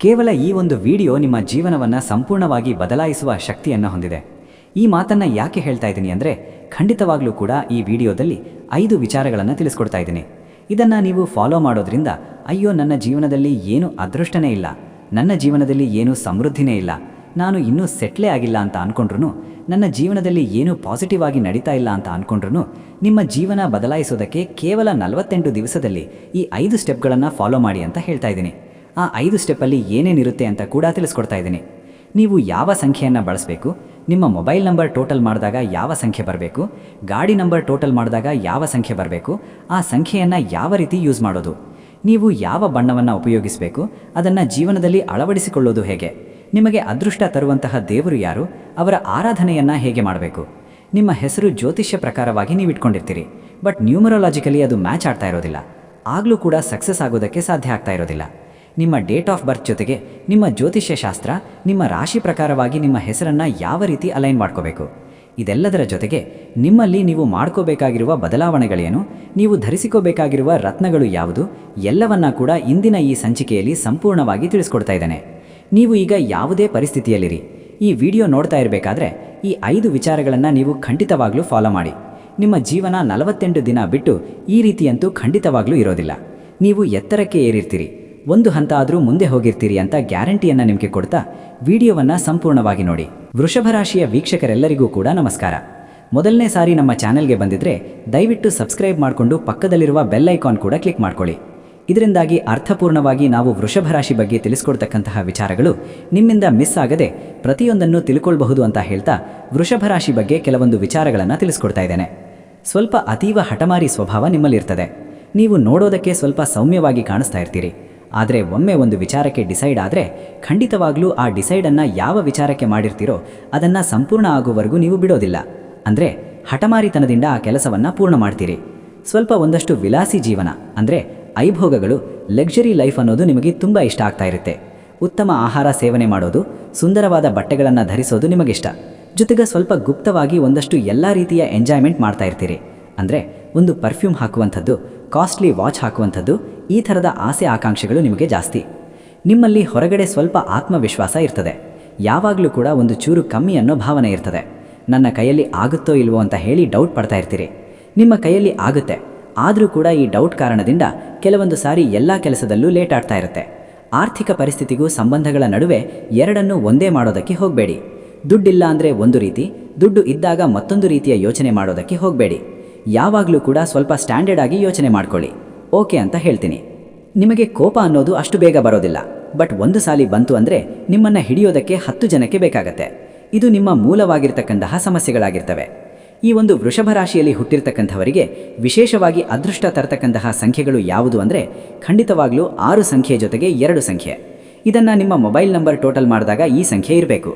ಕೇವಲ ಈ ಒಂದು ವಿಡಿಯೋ ನಿಮ್ಮ ಜೀವನವನ್ನು ಸಂಪೂರ್ಣವಾಗಿ ಬದಲಾಯಿಸುವ ಶಕ್ತಿಯನ್ನು ಹೊಂದಿದೆ. ಈ ಮಾತನ್ನು ಯಾಕೆ ಹೇಳ್ತಾ ಇದ್ದೀನಿ ಅಂದರೆ, ಖಂಡಿತವಾಗ್ಲೂ ಕೂಡ ಈ ವಿಡಿಯೋದಲ್ಲಿ 5 ವಿಚಾರಗಳನ್ನು ತಿಳಿಸ್ಕೊಡ್ತಾ ಇದ್ದೀನಿ. ಇದನ್ನು ನೀವು ಫಾಲೋ ಮಾಡೋದ್ರಿಂದ ಅಯ್ಯೋ ನನ್ನ ಜೀವನದಲ್ಲಿ ಏನೂ ಅದೃಷ್ಟನೇ ಇಲ್ಲ, ನನ್ನ ಜೀವನದಲ್ಲಿ ಏನೂ ಸಮೃದ್ಧಿನೇ ಇಲ್ಲ, ನಾನು ಇನ್ನೂ ಸೆಟ್ಲೇ ಆಗಿಲ್ಲ ಅಂತ ಅಂದ್ಕೊಂಡ್ರು, ನನ್ನ ಜೀವನದಲ್ಲಿ ಏನೂ ಪಾಸಿಟಿವ್ ಆಗಿ ನಡೀತಾ ಇಲ್ಲ ಅಂತ ಅಂದ್ಕೊಂಡ್ರು, ನಿಮ್ಮ ಜೀವನ ಬದಲಾಯಿಸೋದಕ್ಕೆ ಕೇವಲ 48 ದಿವಸದಲ್ಲಿ ಈ 5 ಸ್ಟೆಪ್ಗಳನ್ನು ಫಾಲೋ ಮಾಡಿ ಅಂತ ಹೇಳ್ತಾ ಇದ್ದೀನಿ. ಆ 5 ಸ್ಟೆಪ್ಪಲ್ಲಿ ಏನೇನಿರುತ್ತೆ ಅಂತ ಕೂಡ ತಿಳಿಸ್ಕೊಡ್ತಾ ಇದ್ದೀನಿ. ನೀವು ಯಾವ ಸಂಖ್ಯೆಯನ್ನು ಬಳಸಬೇಕು, ನಿಮ್ಮ ಮೊಬೈಲ್ ನಂಬರ್ ಟೋಟಲ್ ಮಾಡಿದಾಗ ಯಾವ ಸಂಖ್ಯೆ ಬರಬೇಕು, ಗಾಡಿ ನಂಬರ್ ಟೋಟಲ್ ಮಾಡಿದಾಗ ಯಾವ ಸಂಖ್ಯೆ ಬರಬೇಕು, ಆ ಸಂಖ್ಯೆಯನ್ನು ಯಾವ ರೀತಿ ಯೂಸ್ ಮಾಡೋದು, ನೀವು ಯಾವ ಬಣ್ಣವನ್ನು ಉಪಯೋಗಿಸಬೇಕು, ಅದನ್ನು ಜೀವನದಲ್ಲಿ ಅಳವಡಿಸಿಕೊಳ್ಳೋದು ಹೇಗೆ, ನಿಮಗೆ ಅದೃಷ್ಟ ತರುವಂತಹ ದೇವರು ಯಾರು, ಅವರ ಆರಾಧನೆಯನ್ನು ಹೇಗೆ ಮಾಡಬೇಕು, ನಿಮ್ಮ ಹೆಸರು ಜ್ಯೋತಿಷ್ಯ ಪ್ರಕಾರವಾಗಿ ನೀವು ಇಟ್ಕೊಂಡಿರ್ತೀರಿ, ಬಟ್ ನ್ಯೂಮರಾಲಜಿಕಲಿ ಅದು ಮ್ಯಾಚ್ ಆಗ್ತಾ ಇರೋದಿಲ್ಲ, ಆಗಲೂ ಕೂಡ ಸಕ್ಸಸ್ ಆಗೋದಕ್ಕೆ ಸಾಧ್ಯ ಆಗ್ತಾ ಇರೋದಿಲ್ಲ. ನಿಮ್ಮ ಡೇಟ್ ಆಫ್ ಬರ್ತ್ ಜೊತೆಗೆ ನಿಮ್ಮ ಜ್ಯೋತಿಷ್ಯ ಶಾಸ್ತ್ರ, ನಿಮ್ಮ ರಾಶಿ ಪ್ರಕಾರವಾಗಿ ನಿಮ್ಮ ಹೆಸರನ್ನು ಯಾವ ರೀತಿ ಅಲೈನ್ ಮಾಡ್ಕೋಬೇಕು, ಇದೆಲ್ಲದರ ಜೊತೆಗೆ ನಿಮ್ಮಲ್ಲಿ ನೀವು ಮಾಡ್ಕೋಬೇಕಾಗಿರುವ ಬದಲಾವಣೆಗಳೇನು, ನೀವು ಧರಿಸಿಕೋಬೇಕಾಗಿರುವ ರತ್ನಗಳು ಯಾವುದು, ಎಲ್ಲವನ್ನ ಕೂಡ ಇಂದಿನ ಈ ಸಂಚಿಕೆಯಲ್ಲಿ ಸಂಪೂರ್ಣವಾಗಿ ತಿಳಿಸ್ಕೊಡ್ತಾ ಇದ್ದೇನೆ. ನೀವು ಈಗ ಯಾವುದೇ ಪರಿಸ್ಥಿತಿಯಲ್ಲಿರಿ, ಈ ವಿಡಿಯೋ ನೋಡ್ತಾ ಇರಬೇಕಾದ್ರೆ ಈ 5 ವಿಚಾರಗಳನ್ನು ನೀವು ಖಂಡಿತವಾಗ್ಲೂ ಫಾಲೋ ಮಾಡಿ. ನಿಮ್ಮ ಜೀವನ 48 ದಿನ ಬಿಟ್ಟು ಈ ರೀತಿಯಂತೂ ಖಂಡಿತವಾಗ್ಲೂ ಇರೋದಿಲ್ಲ. ನೀವು ಎತ್ತರಕ್ಕೆ ಏರಿರ್ತೀರಿ, ಒಂದು ಹಂತ ಆದರೂ ಮುಂದೆ ಹೋಗಿರ್ತೀರಿ ಅಂತ ಗ್ಯಾರಂಟಿಯನ್ನು ನಿಮಗೆ ಕೊಡ್ತಾ ವಿಡಿಯೋವನ್ನು ಸಂಪೂರ್ಣವಾಗಿ ನೋಡಿ. ವೃಷಭ ರಾಶಿಯ ವೀಕ್ಷಕರೆಲ್ಲರಿಗೂ ಕೂಡ ನಮಸ್ಕಾರ. ಮೊದಲನೇ ಸಾರಿ ನಮ್ಮ ಚಾನೆಲ್ಗೆ ಬಂದಿದ್ರೆ ದಯವಿಟ್ಟು ಸಬ್ಸ್ಕ್ರೈಬ್ ಮಾಡಿಕೊಂಡು ಪಕ್ಕದಲ್ಲಿರುವ ಬೆಲ್ ಐಕಾನ್ ಕೂಡ ಕ್ಲಿಕ್ ಮಾಡ್ಕೊಳ್ಳಿ. ಇದರಿಂದಾಗಿ ಅರ್ಥಪೂರ್ಣವಾಗಿ ನಾವು ವೃಷಭ ರಾಶಿ ಬಗ್ಗೆ ತಿಳಿಸ್ಕೊಡ್ತಕ್ಕಂತಹ ವಿಚಾರಗಳು ನಿಮ್ಮಿಂದ ಮಿಸ್ ಆಗದೆ ಪ್ರತಿಯೊಂದನ್ನು ತಿಳ್ಕೊಳ್ಬಹುದು ಅಂತ ಹೇಳ್ತಾ ವೃಷಭ ರಾಶಿ ಬಗ್ಗೆ ಕೆಲವೊಂದು ವಿಚಾರಗಳನ್ನು ತಿಳಿಸ್ಕೊಡ್ತಾ ಇದ್ದೇನೆ. ಸ್ವಲ್ಪ ಅತೀವ ಹಠಮಾರಿ ಸ್ವಭಾವ ನಿಮ್ಮಲ್ಲಿರ್ತದೆ. ನೀವು ನೋಡೋದಕ್ಕೆ ಸ್ವಲ್ಪ ಸೌಮ್ಯವಾಗಿ ಕಾಣಿಸ್ತಾ ಇರ್ತೀರಿ, ಆದರೆ ಒಮ್ಮೆ ಒಂದು ವಿಚಾರಕ್ಕೆ ಡಿಸೈಡ್ ಆದರೆ ಖಂಡಿತವಾಗ್ಲೂ ಆ ಡಿಸೈಡನ್ನು ಯಾವ ವಿಚಾರಕ್ಕೆ ಮಾಡಿರ್ತೀರೋ ಅದನ್ನು ಸಂಪೂರ್ಣ ಆಗುವವರೆಗೂ ನೀವು ಬಿಡೋದಿಲ್ಲ. ಅಂದರೆ ಹಠಮಾರಿತನದಿಂದ ಆ ಕೆಲಸವನ್ನು ಪೂರ್ಣ ಮಾಡ್ತೀರಿ. ಸ್ವಲ್ಪ ಒಂದಷ್ಟು ವಿಲಾಸಿ ಜೀವನ ಅಂದರೆ ಐಭೋಗಗಳು, ಲಕ್ಸುರಿ ಲೈಫ್ ಅನ್ನೋದು ನಿಮಗೆ ತುಂಬ ಇಷ್ಟ ಆಗ್ತಾ ಇರುತ್ತೆ. ಉತ್ತಮ ಆಹಾರ ಸೇವನೆ ಮಾಡೋದು, ಸುಂದರವಾದ ಬಟ್ಟೆಗಳನ್ನು ಧರಿಸೋದು ನಿಮಗಿಷ್ಟ. ಜೊತೆಗೆ ಸ್ವಲ್ಪ ಗುಪ್ತವಾಗಿ ಒಂದಷ್ಟು ಎಲ್ಲ ರೀತಿಯ ಎಂಜಾಯ್ಮೆಂಟ್ ಮಾಡ್ತಾ ಇರ್ತೀರಿ. ಅಂದರೆ ಒಂದು ಪರ್ಫ್ಯೂಮ್ ಹಾಕುವಂಥದ್ದು, ಕಾಸ್ಟ್ಲಿ ವಾಚ್ ಹಾಕುವಂಥದ್ದು, ಈ ಥರದ ಆಸೆ ಆಕಾಂಕ್ಷೆಗಳು ನಿಮಗೆ ಜಾಸ್ತಿ. ನಿಮ್ಮಲ್ಲಿ ಹೊರಗಡೆ ಸ್ವಲ್ಪ ಆತ್ಮವಿಶ್ವಾಸ ಇರ್ತದೆ, ಯಾವಾಗಲೂ ಕೂಡ ಒಂದು ಚೂರು ಕಮ್ಮಿ ಅನ್ನೋ ಭಾವನೆ ಇರ್ತದೆ. ನನ್ನ ಕೈಯಲ್ಲಿ ಆಗುತ್ತೋ ಇಲ್ವೋ ಅಂತ ಹೇಳಿ ಡೌಟ್ ಪಡ್ತಾ ಇರ್ತೀರಿ. ನಿಮ್ಮ ಕೈಯಲ್ಲಿ ಆಗುತ್ತೆ, ಆದರೂ ಕೂಡ ಈ ಡೌಟ್ ಕಾರಣದಿಂದ ಕೆಲವೊಂದು ಸಾರಿ ಎಲ್ಲ ಕೆಲಸದಲ್ಲೂ ಲೇಟ್ ಆಗ್ತಾ ಇರುತ್ತೆ. ಆರ್ಥಿಕ ಪರಿಸ್ಥಿತಿಗೂ ಸಂಬಂಧಗಳ ನಡುವೆ ಎರಡನ್ನೂ ಒಂದೇ ಮಾಡೋದಕ್ಕೆ ಹೋಗಬೇಡಿ. ದುಡ್ಡಿಲ್ಲ ಅಂದರೆ ಒಂದು ರೀತಿ, ದುಡ್ಡು ಇದ್ದಾಗ ಮತ್ತೊಂದು ರೀತಿಯ ಯೋಚನೆ ಮಾಡೋದಕ್ಕೆ ಹೋಗಬೇಡಿ. ಯಾವಾಗಲೂ ಕೂಡ ಸ್ವಲ್ಪ ಸ್ಟ್ಯಾಂಡರ್ಡ್ ಆಗಿ ಯೋಚನೆ ಮಾಡ್ಕೊಳ್ಳಿ. ಓಕೆ ಅಂತ ಹೇಳ್ತೀನಿ. ನಿಮಗೆ ಕೋಪ ಅನ್ನೋದು ಅಷ್ಟು ಬೇಗ ಬರೋದಿಲ್ಲ, ಬಟ್ ಒಂದು ಸಾಲಿ ಬಂತು ಅಂದರೆ ನಿಮ್ಮನ್ನು ಹಿಡಿಯೋದಕ್ಕೆ 10 ಜನಕ್ಕೆ ಬೇಕಾಗತ್ತೆ. ಇದು ನಿಮ್ಮ ಮೂಲವಾಗಿರ್ತಕ್ಕಂತಹ ಸಮಸ್ಯೆಗಳಾಗಿರ್ತವೆ. ಈ ಒಂದು ವೃಷಭ ರಾಶಿಯಲ್ಲಿ ಹುಟ್ಟಿರ್ತಕ್ಕಂಥವರಿಗೆ ವಿಶೇಷವಾಗಿ ಅದೃಷ್ಟ ತರತಕ್ಕಂತಹ ಸಂಖ್ಯೆಗಳು ಯಾವುದು ಅಂದರೆ ಖಂಡಿತವಾಗ್ಲೂ 6 ಸಂಖ್ಯೆ ಜೊತೆಗೆ 2 ಸಂಖ್ಯೆ. ಇದನ್ನು ನಿಮ್ಮ ಮೊಬೈಲ್ ನಂಬರ್ ಟೋಟಲ್ ಮಾಡಿದಾಗ ಈ ಸಂಖ್ಯೆ ಇರಬೇಕು.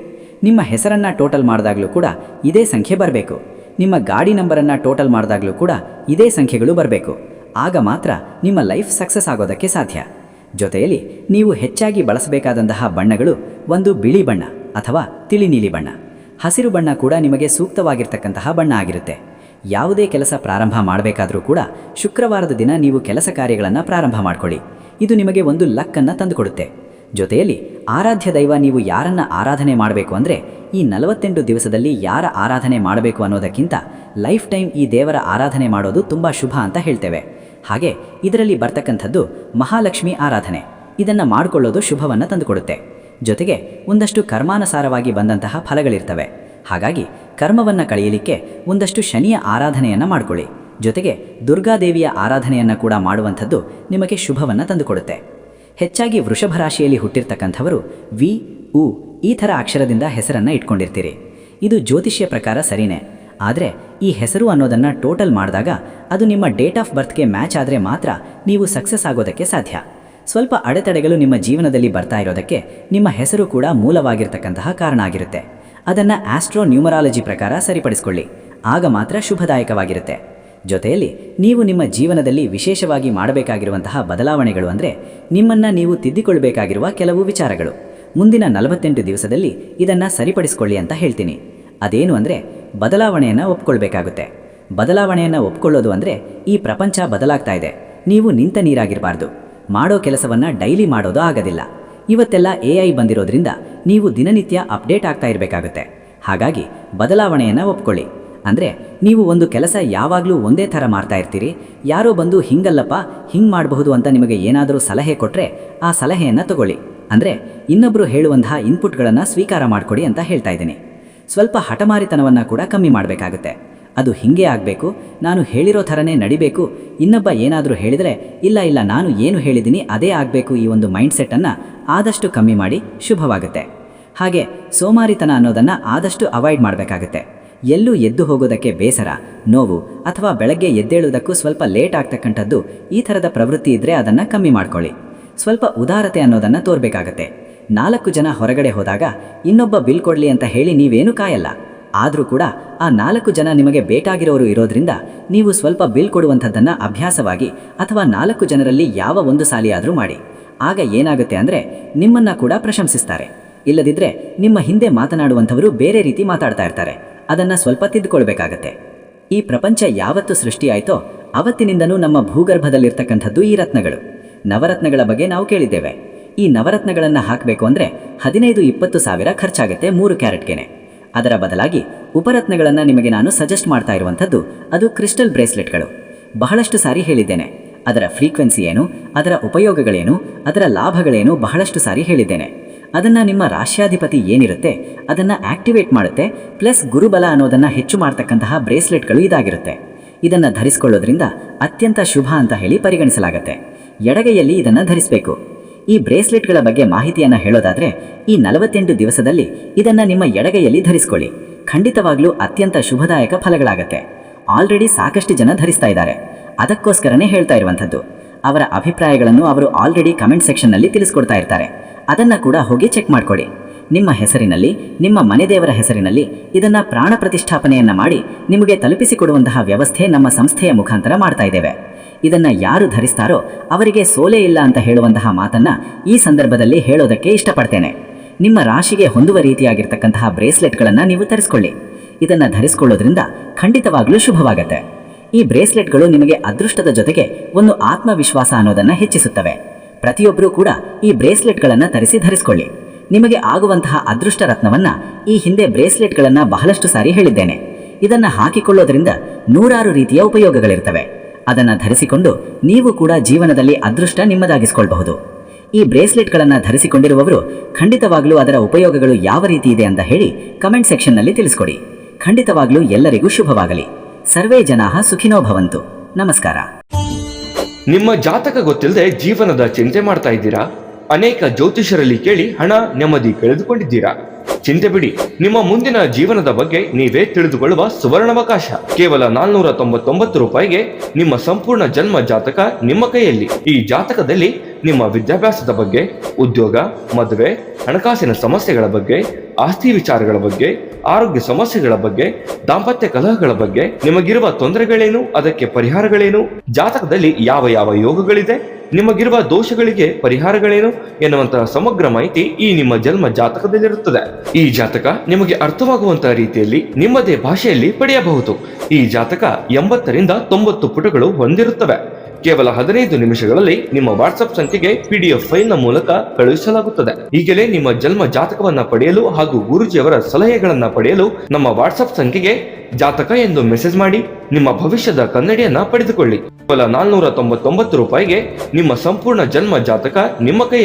ನಿಮ್ಮ ಹೆಸರನ್ನು ಟೋಟಲ್ ಮಾಡಿದಾಗಲೂ ಕೂಡ ಇದೇ ಸಂಖ್ಯೆ ಬರಬೇಕು. ನಿಮ್ಮ ಗಾಡಿ ನಂಬರನ್ನು ಟೋಟಲ್ ಮಾಡಿದಾಗಲೂ ಕೂಡ ಇದೇ ಸಂಖ್ಯೆಗಳು ಬರಬೇಕು. ಆಗ ಮಾತ್ರ ನಿಮ್ಮ ಲೈಫ್ ಸಕ್ಸಸ್ ಆಗೋದಕ್ಕೆ ಸಾಧ್ಯ. ಜೊತೆಯಲ್ಲಿ ನೀವು ಹೆಚ್ಚಾಗಿ ಬಳಸಬೇಕಾದಂತಹ ಬಣ್ಣಗಳು ಒಂದು ಬಿಳಿ ಬಣ್ಣ ಅಥವಾ ತಿಳಿ ನೀಲಿ ಬಣ್ಣ. ಹಸಿರು ಬಣ್ಣ ಕೂಡ ನಿಮಗೆ ಸೂಕ್ತವಾಗಿರ್ತಕ್ಕಂತಹ ಬಣ್ಣ ಆಗಿರುತ್ತೆ. ಯಾವುದೇ ಕೆಲಸ ಪ್ರಾರಂಭ ಮಾಡಬೇಕಾದ್ರೂ ಕೂಡ ಶುಕ್ರವಾರದ ದಿನ ನೀವು ಕೆಲಸ ಕಾರ್ಯಗಳನ್ನು ಪ್ರಾರಂಭ ಮಾಡ್ಕೊಳ್ಳಿ. ಇದು ನಿಮಗೆ ಒಂದು ಲಕ್ಕನ್ನು ತಂದುಕೊಡುತ್ತೆ. ಜೊತೆಯಲ್ಲಿ ಆರಾಧ್ಯ ದೈವ, ನೀವು ಯಾರನ್ನು ಆರಾಧನೆ ಮಾಡಬೇಕು ಅಂದರೆ ಈ 48 ದಿವಸದಲ್ಲಿ ಯಾರ ಆರಾಧನೆ ಮಾಡಬೇಕು ಅನ್ನೋದಕ್ಕಿಂತ ಲೈಫ್ ಟೈಮ್ ಈ ದೇವರ ಆರಾಧನೆ ಮಾಡೋದು ತುಂಬ ಶುಭ ಅಂತ ಹೇಳ್ತೇವೆ. ಹಾಗೆ ಇದರಲ್ಲಿ ಬರ್ತಕ್ಕಂಥದ್ದು ಮಹಾಲಕ್ಷ್ಮಿ ಆರಾಧನೆ. ಇದನ್ನು ಮಾಡಿಕೊಳ್ಳೋದು ಶುಭವನ್ನು ತಂದುಕೊಡುತ್ತೆ. ಜೊತೆಗೆ ಒಂದಷ್ಟು ಕರ್ಮಾನುಸಾರವಾಗಿ ಬಂದಂತಹ ಫಲಗಳಿರ್ತವೆ. ಹಾಗಾಗಿ ಕರ್ಮವನ್ನು ಕಳೆಯಲಿಕ್ಕೆ ಒಂದಷ್ಟು ಶನಿಯ ಆರಾಧನೆಯನ್ನು ಮಾಡಿಕೊಳ್ಳಿ. ಜೊತೆಗೆ ದುರ್ಗಾದೇವಿಯ ಆರಾಧನೆಯನ್ನು ಕೂಡ ಮಾಡುವಂಥದ್ದು ನಿಮಗೆ ಶುಭವನ್ನು ತಂದುಕೊಡುತ್ತೆ. ಹೆಚ್ಚಾಗಿ ವೃಷಭ ರಾಶಿಯಲ್ಲಿ ಹುಟ್ಟಿರ್ತಕ್ಕಂಥವರು ವಿ, ಉ ಈ ಥರ ಅಕ್ಷರದಿಂದ ಹೆಸರನ್ನು ಇಟ್ಕೊಂಡಿರ್ತೀರಿ. ಇದು ಜ್ಯೋತಿಷ್ಯ ಪ್ರಕಾರ ಸರಿನೇ, ಆದರೆ ಈ ಹೆಸರು ಅನ್ನೋದನ್ನು ಟೋಟಲ್ ಮಾಡಿದಾಗ ಅದು ನಿಮ್ಮ ಡೇಟ್ ಆಫ್ ಬರ್ತ್ಗೆ ಮ್ಯಾಚ್ ಆದರೆ ಮಾತ್ರ ನೀವು ಸಕ್ಸಸ್ ಆಗೋದಕ್ಕೆ ಸಾಧ್ಯ. ಸ್ವಲ್ಪ ಅಡೆತಡೆಗಳು ನಿಮ್ಮ ಜೀವನದಲ್ಲಿ ಬರ್ತಾ ಇರೋದಕ್ಕೆ ನಿಮ್ಮ ಹೆಸರು ಕೂಡ ಮೂಲವಾಗಿರ್ತಕ್ಕಂತಹ ಕಾರಣ ಆಗಿರುತ್ತೆ. ಅದನ್ನು ಆಸ್ಟ್ರೋ ನ್ಯೂಮರಾಲಜಿ ಪ್ರಕಾರ ಸರಿಪಡಿಸ್ಕೊಳ್ಳಿ, ಆಗ ಮಾತ್ರ ಶುಭದಾಯಕವಾಗಿರುತ್ತೆ. ಜೊತೆಯಲ್ಲಿ ನೀವು ನಿಮ್ಮ ಜೀವನದಲ್ಲಿ ವಿಶೇಷವಾಗಿ ಮಾಡಬೇಕಾಗಿರುವಂತಹ ಬದಲಾವಣೆಗಳು ಅಂದರೆ ನಿಮ್ಮನ್ನು ನೀವು ತಿದ್ದಿಕೊಳ್ಬೇಕಾಗಿರುವ ಕೆಲವು ವಿಚಾರಗಳು. ಮುಂದಿನ 48 ದಿವಸದಲ್ಲಿ ಇದನ್ನು ಸರಿಪಡಿಸ್ಕೊಳ್ಳಿ ಅಂತ ಹೇಳ್ತೀನಿ. ಅದೇನು ಅಂದರೆ ಬದಲಾವಣೆಯನ್ನು ಒಪ್ಕೊಳ್ಬೇಕಾಗುತ್ತೆ. ಬದಲಾವಣೆಯನ್ನು ಒಪ್ಕೊಳ್ಳೋದು ಅಂದರೆ ಈ ಪ್ರಪಂಚ ಬದಲಾಗ್ತಾ ಇದೆ, ನೀವು ನಿಂತ ನೀರಾಗಿರಬಾರ್ದು. ಮಾಡೋ ಕೆಲಸವನ್ನು ಡೈಲಿ ಮಾಡೋದು ಆಗೋದಿಲ್ಲ. ಇವತ್ತೆಲ್ಲ AI ಬಂದಿರೋದ್ರಿಂದ ನೀವು ದಿನನಿತ್ಯ ಅಪ್ಡೇಟ್ ಆಗ್ತಾ ಇರಬೇಕಾಗುತ್ತೆ. ಹಾಗಾಗಿ ಬದಲಾವಣೆಯನ್ನು ಒಪ್ಕೊಳ್ಳಿ. ಅಂದರೆ ನೀವು ಒಂದು ಕೆಲಸ ಯಾವಾಗಲೂ ಒಂದೇ ಥರ ಮಾಡ್ತಾ ಇರ್ತೀರಿ, ಯಾರೋ ಬಂದು ಹಿಂಗಲ್ಲಪ್ಪ ಹಿಂಗೆ ಮಾಡಬಹುದು ಅಂತ ನಿಮಗೆ ಏನಾದರೂ ಸಲಹೆ ಕೊಟ್ಟರೆ ಆ ಸಲಹೆಯನ್ನು ತಗೊಳ್ಳಿ. ಅಂದರೆ ಇನ್ನೊಬ್ಬರು ಹೇಳುವಂತಹ ಇನ್ಪುಟ್ಗಳನ್ನು ಸ್ವೀಕಾರ ಮಾಡಿಕೊಡಿ ಅಂತ ಹೇಳ್ತಾ ಇದ್ದೀನಿ. ಸ್ವಲ್ಪ ಹಠಮಾರಿತನವನ್ನು ಕೂಡ ಕಮ್ಮಿ ಮಾಡಬೇಕಾಗುತ್ತೆ. ಅದು ಹೀಗೆ ಆಗಬೇಕು, ನಾನು ಹೇಳಿರೋ ಥರನೇ ನಡಿಬೇಕು, ಇನ್ನೊಬ್ಬ ಏನಾದರೂ ಹೇಳಿದರೆ ಇಲ್ಲ ನಾನು ಏನು ಹೇಳಿದ್ದೀನಿ ಅದೇ ಆಗಬೇಕು, ಈ ಒಂದು ಮೈಂಡ್ಸೆಟ್ಟನ್ನು ಆದಷ್ಟು ಕಮ್ಮಿ ಮಾಡಿ ಶುಭವಾಗುತ್ತೆ. ಹಾಗೆ ಸೋಮಾರಿತನ ಅನ್ನೋದನ್ನು ಆದಷ್ಟು ಅವಾಯ್ಡ್ ಮಾಡಬೇಕಾಗುತ್ತೆ. ಎಲ್ಲೂ ಎದ್ದು ಹೋಗೋದಕ್ಕೆ ಬೇಸರ, ನೋವು ಅಥವಾ ಬೆಳಗ್ಗೆ ಎದ್ದೇಳುವುದಕ್ಕೂ ಸ್ವಲ್ಪ ಲೇಟ್ ಆಗ್ತಕ್ಕಂಥದ್ದು ಈ ಥರದ ಪ್ರವೃತ್ತಿ ಇದ್ದರೆ ಅದನ್ನು ಕಮ್ಮಿ ಮಾಡ್ಕೊಳ್ಳಿ. ಸ್ವಲ್ಪ ಉದಾರತೆ ಅನ್ನೋದನ್ನು ತೋರಬೇಕಾಗತ್ತೆ. 4 ಜನ ಹೊರಗಡೆ ಹೋದಾಗ ಇನ್ನೊಬ್ಬ ಬಿಲ್ ಕೊಡಲಿ ಅಂತ ಹೇಳಿ ನೀವೇನು ಕಾಯಲ್ಲ. ಆದರೂ ಕೂಡ ಆ 4 ಜನ ನಿಮಗೆ ಬೇಕಾಗಿರೋರು ಇರೋದ್ರಿಂದ ನೀವು ಸ್ವಲ್ಪ ಬಿಲ್ ಕೊಡುವಂಥದ್ದನ್ನು ಅಭ್ಯಾಸವಾಗಿ ಅಥವಾ 4 ಜನರಲ್ಲಿ ಯಾವ ಒಂದು ಸಾಲಿಯಾದರೂ ಮಾಡಿ. ಆಗ ಏನಾಗುತ್ತೆ ಅಂದರೆ ನಿಮ್ಮನ್ನು ಕೂಡ ಪ್ರಶಂಸಿಸ್ತಾರೆ. ಇಲ್ಲದಿದ್ದರೆ ನಿಮ್ಮ ಹಿಂದೆ ಮಾತನಾಡುವಂಥವರು ಬೇರೆ ರೀತಿ ಮಾತಾಡ್ತಾ ಇರ್ತಾರೆ. ಅದನ್ನು ಸ್ವಲ್ಪ ತಿದ್ದುಕೊಳ್ಬೇಕಾಗತ್ತೆ. ಈ ಪ್ರಪಂಚ ಯಾವತ್ತು ಸೃಷ್ಟಿಯಾಯಿತೋ ಅವತ್ತಿನಿಂದನೂ ನಮ್ಮ ಭೂಗರ್ಭದಲ್ಲಿರ್ತಕ್ಕಂಥದ್ದು ಈ ರತ್ನಗಳು. ನವರತ್ನಗಳ ಬಗ್ಗೆ ನಾವು ಕೇಳಿದ್ದೇವೆ. ಈ ನವರತ್ನಗಳನ್ನು ಹಾಕಬೇಕು ಅಂದರೆ 15-20 ಸಾವಿರ ಖರ್ಚಾಗುತ್ತೆ 3 ಕ್ಯಾರೆಟ್ಗೆನೆ. ಅದರ ಬದಲಾಗಿ ಉಪರತ್ನಗಳನ್ನು ನಿಮಗೆ ನಾನು ಸಜೆಸ್ಟ್ ಮಾಡ್ತಾ ಇರುವಂಥದ್ದು ಅದು ಕ್ರಿಸ್ಟಲ್ ಬ್ರೇಸ್ಲೆಟ್ಗಳು. ಬಹಳಷ್ಟು ಸಾರಿ ಹೇಳಿದ್ದೇನೆ. ಅದರ ಫ್ರೀಕ್ವೆನ್ಸಿ ಏನು, ಅದರ ಉಪಯೋಗಗಳೇನು, ಅದರ ಲಾಭಗಳೇನು ಬಹಳಷ್ಟು ಸಾರಿ ಹೇಳಿದ್ದೇನೆ. ಅದನ್ನು ನಿಮ್ಮ ರಾಶ್ಯಾಧಿಪತಿ ಏನಿರುತ್ತೆ ಅದನ್ನು ಆಕ್ಟಿವೇಟ್ ಮಾಡುತ್ತೆ. ಪ್ಲಸ್ ಗುರುಬಲ ಅನ್ನೋದನ್ನು ಹೆಚ್ಚು ಮಾಡ್ತಕ್ಕಂತಹ ಬ್ರೇಸ್ಲೆಟ್ಗಳು ಇದಾಗಿರುತ್ತೆ. ಇದನ್ನು ಧರಿಸಿಕೊಳ್ಳೋದ್ರಿಂದ ಅತ್ಯಂತ ಶುಭ ಅಂತ ಹೇಳಿ ಪರಿಗಣಿಸಲಾಗುತ್ತೆ. ಎಡಗೈಯಲ್ಲಿ ಇದನ್ನು ಧರಿಸಬೇಕು. ಈ ಬ್ರೇಸ್ಲೆಟ್ಗಳ ಬಗ್ಗೆ ಮಾಹಿತಿಯನ್ನು ಹೇಳೋದಾದರೆ ಈ 48 ದಿವಸದಲ್ಲಿ ಇದನ್ನು ನಿಮ್ಮ ಎಡಗೈಯಲ್ಲಿ ಧರಿಸ್ಕೊಳ್ಳಿ. ಖಂಡಿತವಾಗ್ಲೂ ಅತ್ಯಂತ ಶುಭದಾಯಕ ಫಲಗಳಾಗತ್ತೆ. ಆಲ್ರೆಡಿ ಸಾಕಷ್ಟು ಜನ ಧರಿಸ್ತಾ ಇದ್ದಾರೆ. ಅದಕ್ಕೋಸ್ಕರನೇ ಹೇಳ್ತಾ ಇರುವಂಥದ್ದು. ಅವರ ಅಭಿಪ್ರಾಯಗಳನ್ನು ಅವರು ಆಲ್ರೆಡಿ ಕಮೆಂಟ್ ಸೆಕ್ಷನ್ನಲ್ಲಿ ತಿಳಿಸ್ಕೊಡ್ತಾ ಇರ್ತಾರೆ. ಅದನ್ನು ಕೂಡ ಹೋಗಿ ಚೆಕ್ ಮಾಡಿಕೊಡಿ. ನಿಮ್ಮ ಹೆಸರಿನಲ್ಲಿ, ನಿಮ್ಮ ಮನೆದೇವರ ಹೆಸರಿನಲ್ಲಿ ಇದನ್ನು ಪ್ರಾಣ ಪ್ರತಿಷ್ಠಾಪನೆಯನ್ನು ಮಾಡಿ ನಿಮಗೆ ತಲುಪಿಸಿಕೊಡುವಂತಹ ವ್ಯವಸ್ಥೆ ನಮ್ಮ ಸಂಸ್ಥೆಯ ಮುಖಾಂತರ ಮಾಡ್ತಾ ಇದ್ದೇವೆ. ಇದನ್ನು ಯಾರು ಧರಿಸ್ತಾರೋ ಅವರಿಗೆ ಸೋಲೇ ಇಲ್ಲ ಅಂತ ಹೇಳುವಂತಹ ಮಾತನ್ನು ಈ ಸಂದರ್ಭದಲ್ಲಿ ಹೇಳೋದಕ್ಕೆ ಇಷ್ಟಪಡ್ತೇನೆ. ನಿಮ್ಮ ರಾಶಿಗೆ ಹೊಂದುವ ರೀತಿಯಾಗಿರ್ತಕ್ಕಂತಹ ಬ್ರೇಸ್ಲೆಟ್ಗಳನ್ನು ನೀವು ತರಿಸ್ಕೊಳ್ಳಿ. ಇದನ್ನು ಧರಿಸ್ಕೊಳ್ಳೋದ್ರಿಂದ ಖಂಡಿತವಾಗ್ಲೂ ಶುಭವಾಗತ್ತೆ. ಈ ಬ್ರೇಸ್ಲೆಟ್ಗಳು ನಿಮಗೆ ಅದೃಷ್ಟದ ಜೊತೆಗೆ ಒಂದು ಆತ್ಮವಿಶ್ವಾಸ ಅನ್ನೋದನ್ನು ಹೆಚ್ಚಿಸುತ್ತವೆ. ಪ್ರತಿಯೊಬ್ಬರೂ ಕೂಡ ಈ ಬ್ರೇಸ್ಲೆಟ್ಗಳನ್ನು ಧರಿಸ್ಕೊಳ್ಳಿ. ನಿಮಗೆ ಆಗುವಂತಹ ಅದೃಷ್ಟ ರತ್ನವನ್ನು ಈ ಹಿಂದೆ ಬ್ರೇಸ್ಲೆಟ್ಗಳನ್ನು ಬಹಳಷ್ಟು ಸಾರಿ ಹೇಳಿದ್ದೇನೆ. ಇದನ್ನು ಹಾಕಿಕೊಳ್ಳೋದ್ರಿಂದ 100 ರೀತಿಯ ಉಪಯೋಗಗಳಿರ್ತವೆ. ಅದನ್ನು ಧರಿಸಿಕೊಂಡು ನೀವು ಕೂಡ ಜೀವನದಲ್ಲಿ ಅದೃಷ್ಟ ನಿಮ್ಮದಾಗಿಸಿಕೊಳ್ಳಬಹುದು. ಈ ಬ್ರೇಸ್ಲೆಟ್ಗಳನ್ನು ಧರಿಸಿಕೊಂಡಿರುವವರು ಖಂಡಿತವಾಗ್ಲೂ ಅದರ ಉಪಯೋಗಗಳು ಯಾವ ರೀತಿ ಇದೆ ಅಂತ ಹೇಳಿ ಕಮೆಂಟ್ ಸೆಕ್ಷನ್ನಲ್ಲಿ ತಿಳಿಸ್ಕೊಡಿ. ಖಂಡಿತವಾಗ್ಲೂ ಎಲ್ಲರಿಗೂ ಶುಭವಾಗಲಿ. ಸರ್ವೇ ಜನಾಃ ಸುಖಿನೋ ಭವಂತು. ನಮಸ್ಕಾರ. ನಿಮ್ಮ ಜಾತಕ ಗೊತ್ತಿಲ್ಲದೆ ಜೀವನದ ಚಿಂತೆ ಮಾಡ್ತಾ ಇದ್ದೀರಾ? ಅನೇಕ ಜ್ಯೋತಿಷರಲ್ಲಿ ಕೇಳಿ ಹಣ ನೆಮ್ಮದಿ ಕಳೆದುಕೊಂಡಿದ್ದೀರಾ? ಚಿಂತೆ ಬಿಡಿ, ನಿಮ್ಮ ಮುಂದಿನ ಜೀವನದ ಬಗ್ಗೆ ನೀವೇ ತಿಳಿದುಕೊಳ್ಳುವ ಸುವರ್ಣಾವಕಾಶ. ಕೇವಲ 499 ರೂಪಾಯಿಗೆ ನಿಮ್ಮ ಸಂಪೂರ್ಣ ಜನ್ಮ ಜಾತಕ ನಿಮ್ಮ ಕೈಯಲ್ಲಿ. ಈ ಜಾತಕದಲ್ಲಿ ನಿಮ್ಮ ವಿದ್ಯಾಭ್ಯಾಸದ ಬಗ್ಗೆ, ಉದ್ಯೋಗ, ಮದುವೆ, ಹಣಕಾಸಿನ ಸಮಸ್ಯೆಗಳ ಬಗ್ಗೆ, ಆಸ್ತಿ ವಿಚಾರಗಳ ಬಗ್ಗೆ, ಆರೋಗ್ಯ ಸಮಸ್ಯೆಗಳ ಬಗ್ಗೆ, ದಾಂಪತ್ಯ ಕಲಹಗಳ ಬಗ್ಗೆ, ನಿಮಗಿರುವ ತೊಂದರೆಗಳೇನು, ಅದಕ್ಕೆ ಪರಿಹಾರಗಳೇನು, ಜಾತಕದಲ್ಲಿ ಯಾವ ಯಾವ ಯೋಗಗಳಿದೆ, ನಿಮಗಿರುವ ದೋಷಗಳಿಗೆ ಪರಿಹಾರಗಳೇನು ಎನ್ನುವಂತಹ ಸಮಗ್ರ ಮಾಹಿತಿ ಈ ನಿಮ್ಮ ಜನ್ಮ ಜಾತಕದಲ್ಲಿರುತ್ತದೆ. ಈ ಜಾತಕ ನಿಮಗೆ ಅರ್ಥವಾಗುವಂತಹ ರೀತಿಯಲ್ಲಿ ನಿಮ್ಮದೇ ಭಾಷೆಯಲ್ಲಿ ಪಡೆಯಬಹುದು. ಈ ಜಾತಕ 80ರಿಂದ 90 ಪುಟಗಳು ಹೊಂದಿರುತ್ತವೆ. ಕೇವಲ 15 ನಿಮಿಷಗಳಲ್ಲಿ ನಿಮ್ಮ ವಾಟ್ಸ್ಆಪ್ ಸಂಖ್ಯೆಗೆ PDF ಫೈಲ್ ನ ಮೂಲಕ ಕಳುಹಿಸಲಾಗುತ್ತದೆ. ಈಗಲೇ ನಿಮ್ಮ ಜನ್ಮ ಜಾತಕವನ್ನ ಪಡೆಯಲು ಹಾಗೂ ಗುರುಜಿಯವರ ಸಲಹೆಗಳನ್ನ ಪಡೆಯಲು ನಮ್ಮ ವಾಟ್ಸ್ಆಪ್ ಸಂಖ್ಯೆಗೆ ಜಾತಕ ಎಂದು ಮೆಸೇಜ್ ಮಾಡಿ ನಿಮ್ಮ ಭವಿಷ್ಯದ ಕನ್ನಡಿಯನ್ನ ಪಡೆದುಕೊಳ್ಳಿ. ಕೇವಲ 499 ರೂಪಾಯಿಗೆ ನಿಮ್ಮ ಸಂಪೂರ್ಣ ಜನ್ಮ ಜಾತಕ ನಿಮ್ಮ ಕೈಯಲ್ಲಿ.